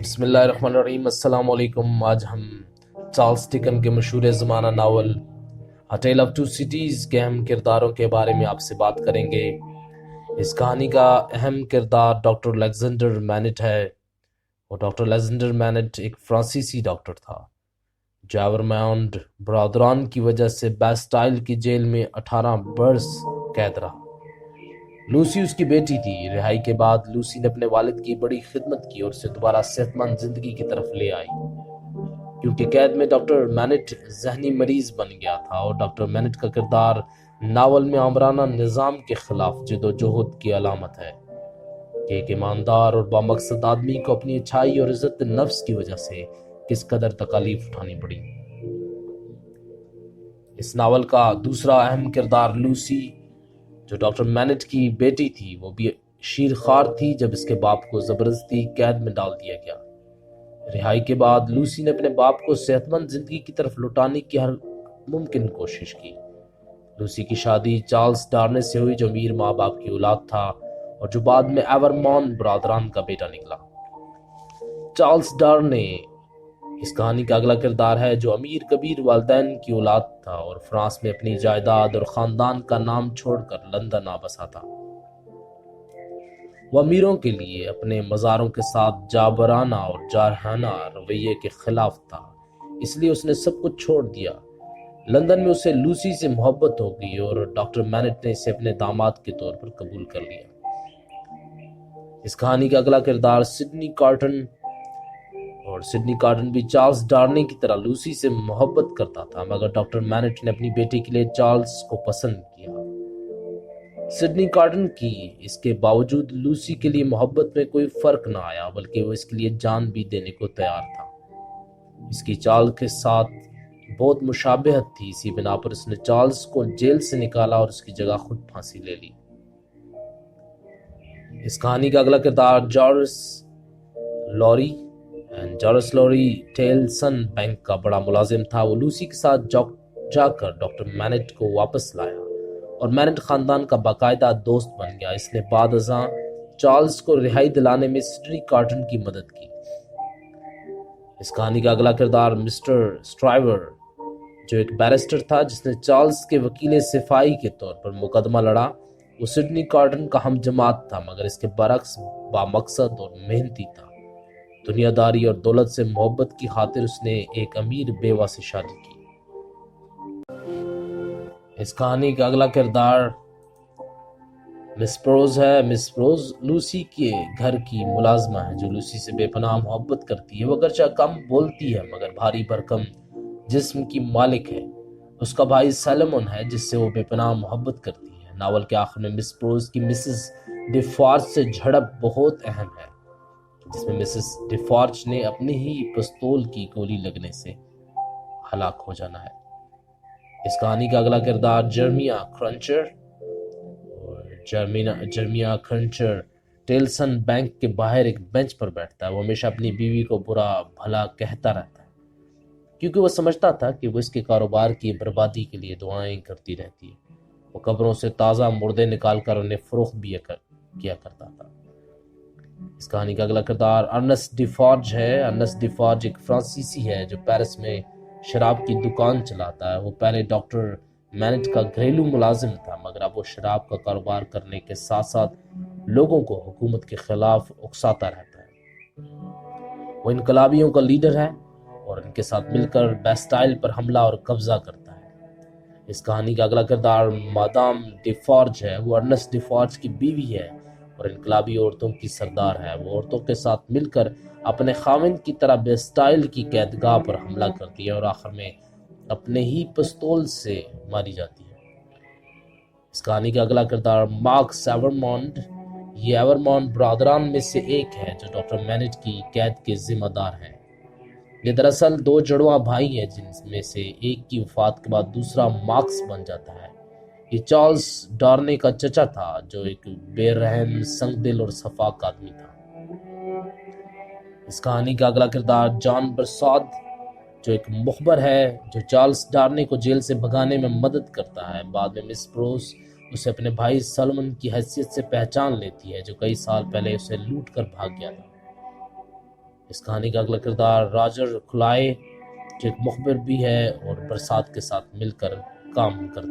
بسم اللہ الرحمن الرحیم۔ السلام علیکم۔ آج ہم چارلس ڈکن کے مشہور زمانہ novel A Tale of Two Cities کے اہم کرداروں کے بارے میں آپ سے بات کریں گے۔ اس کہانی کا اہم کردار ڈاکٹر الیگزینڈر مینٹ ہے، اور ڈاکٹر الیگزینڈر مینٹ ایک فرانسیسی ڈاکٹر تھا جو ایورمونڈ برادران کی وجہ سے بیسٹائل کی جیل میں 18 برس قید رہا۔ لوسی اس کی بیٹی تھی۔ رہائی کے بعد لوسی نے اپنے والد کی بڑی خدمت کی اور اسے دوبارہ صحت مند زندگی کی طرف لے آئی، کیونکہ قید میں ڈاکٹر مینٹ ذہنی مریض بن گیا تھا، اور ڈاکٹر مینٹ کا کردار ناول میں آمرانہ نظام کے خلاف جد و جہد کی علامت ہے کہ ایک ایماندار اور بامقصد آدمی کو اپنی اچھائی اور عزت نفس کی وجہ سے کس قدر تکالیف اٹھانی پڑی۔ اس ناول کا دوسرا اہم کردار لوسی، جو ڈاکٹر مینٹ کی بیٹی تھی، وہ بھی شیرخوار تھی جب اس کے باپ کو زبردستی قید میں ڈال دیا گیا۔ رہائی کے بعد لوسی نے اپنے باپ کو صحت مند زندگی کی طرف لوٹانے کی ہر ممکن کوشش کی۔ لوسی کی شادی چارلس ڈارنے سے ہوئی، جو امیر ماں باپ کی اولاد تھا اور جو بعد میں ایورمون برادران کا بیٹا نکلا۔ چارلس ڈارنے اس کہانی کا اگلا کردار ہے، جو امیر کبیر والدین کی اولاد تھا اور فرانس میں اپنی جائیداد اور خاندان کا نام چھوڑ کر لندن آ بسا تھا۔ وہ امیروں کے لیے اپنے مزاروں کے ساتھ جابرانہ اور جارحانہ رویے کے خلاف تھا، اس لیے اس نے سب کچھ چھوڑ دیا۔ لندن میں اسے لوسی سے محبت ہو گئی اور ڈاکٹر مینٹ نے اسے اپنے داماد کے طور پر قبول کر لیا۔ اس کہانی کا اگلا کردار سڈنی کارٹن، اور سڈنی کارٹن بھی چارلس ڈارنے کی طرح لوسی سے محبت کرتا تھا، مگر ڈاکٹر مینٹ نے اپنی بیٹی کے لیے چارلس کو پسند کیا۔ سڈنی کارٹن کی اس کے باوجود لوسی کے لیے محبت میں کوئی فرق نہ آیا، بلکہ وہ اس کے لیے جان بھی دینے کو تیار تھا۔ اس کی چال کے ساتھ بہت مشابہت تھی، اسی بنا پر اس نے چارلس کو جیل سے نکالا اور اس کی جگہ خود پھانسی لے لی۔ اس کہانی کا اگلا کردار جارس لوری ٹیلسن بینک کا بڑا ملازم تھا۔ وہ لوسی کے ساتھ جا کر ڈاکٹر مینٹ کو واپس لایا اور مینٹ خاندان کا باقاعدہ دوست بن گیا۔ اس نے بعد ازاں چارلس کو رہائی دلانے میں سڈنی کارٹن کی مدد کی۔ اس کہانی کا اگلا کردار مسٹر اسٹرائیور، جو ایک بیرسٹر تھا جس نے چارلس کے وکیل صفائی کے طور پر مقدمہ لڑا۔ وہ سڈنی کارٹن کا ہم جماعت تھا، مگر اس کے برعکس بامقصد اور محنتی تھا۔ دنیا داری اور دولت سے محبت کی خاطر اس نے ایک امیر بیوہ سے شادی کی۔ اس کہانی کا اگلا کردار مس پروز ہے۔ مس پروز لوسی کے گھر کی ملازمہ ہے، جو لوسی سے بے پناہ محبت کرتی ہے۔ وہ اگرچہ کم بولتی ہے مگر بھاری بھرکم جسم کی مالک ہے۔ اس کا بھائی سیلمون ہے جس سے وہ بے پناہ محبت کرتی ہے۔ ناول کے آخر میں مس پروز کی مسز ڈیفارج سے جھڑپ بہت اہم ہے، جس میں مسز ڈیفارج نے اپنے ہی پستول کی گولی لگنے سے ہلاک ہو جانا ہے۔ اس کہانی کا اگلا کردار جرمیا کرنچر، اور جرمیا کرنچر ٹیلسن بینک کے باہر ایک بینچ پر بیٹھتا ہے۔ وہ ہمیشہ اپنی بیوی کو برا بھلا کہتا رہتا ہے، کیونکہ وہ سمجھتا تھا کہ وہ اس کے کاروبار کی بربادی کے لیے دعائیں کرتی رہتی ہے۔ وہ قبروں سے تازہ مردے نکال کر انہیں فروخت بھی کیا کرتا تھا۔ اس کہانی کا اگلا کردار ارنسٹ ڈیفارج ہے۔ ارنسٹ ڈیفارج ایک فرانسیسی ہے جو پیرس میں شراب کی دکان چلاتا ہے۔ وہ پہلے ڈاکٹر مینٹ کا گھریلو ملازم تھا، مگر اب وہ شراب کا کاروبار کرنے کے ساتھ ساتھ لوگوں کو حکومت کے خلاف اکساتا رہتا ہے۔ وہ انقلابیوں کا لیڈر ہے اور ان کے ساتھ مل کر بیسٹائل پر حملہ اور قبضہ کرتا ہے۔ اس کہانی کا اگلا کردار مادام ڈیفارج ہے۔ وہ ارنسٹ ڈیفارج کی بیوی ہے اور انقلابی عورتوں کی سردار ہے۔ وہ عورتوں کے ساتھ مل کر اپنے خاوند کی طرح بیسٹائل کی قیدگاہ پر حملہ کرتی ہے اور آخر میں اپنے ہی پستول سے ماری جاتی ہے۔ اس کہانی کا اگلا کردار مارکس ایورمونڈ۔ یہ ایورمونڈ برادران میں سے ایک ہے جو ڈاکٹر مینٹ کی قید کے ذمہ دار ہے۔ یہ دراصل دو جڑواں بھائی ہیں، جن میں سے ایک کی وفات کے بعد دوسرا مارکس بن جاتا ہے۔ یہ چارلس ڈارنے کا چچا تھا، جو ایک بے رحم، سنگ دل اور شفاق آدمی تھا۔ اس کہانی کا اگلا کردار جان برساد، جو ایک مخبر ہے جو چارلس ڈارنے کو جیل سے بھگانے میں مدد کرتا ہے۔ بعد میں مس پروس اسے اپنے بھائی سلمن کی حیثیت سے پہچان لیتی ہے، جو کئی سال پہلے اسے لوٹ کر بھاگ گیا تھا۔ اس کہانی کا اگلا کردار راجر کھلائے جو ایک مخبر بھی ہے اور برسات کے ساتھ مل کر کام کرتا ہے۔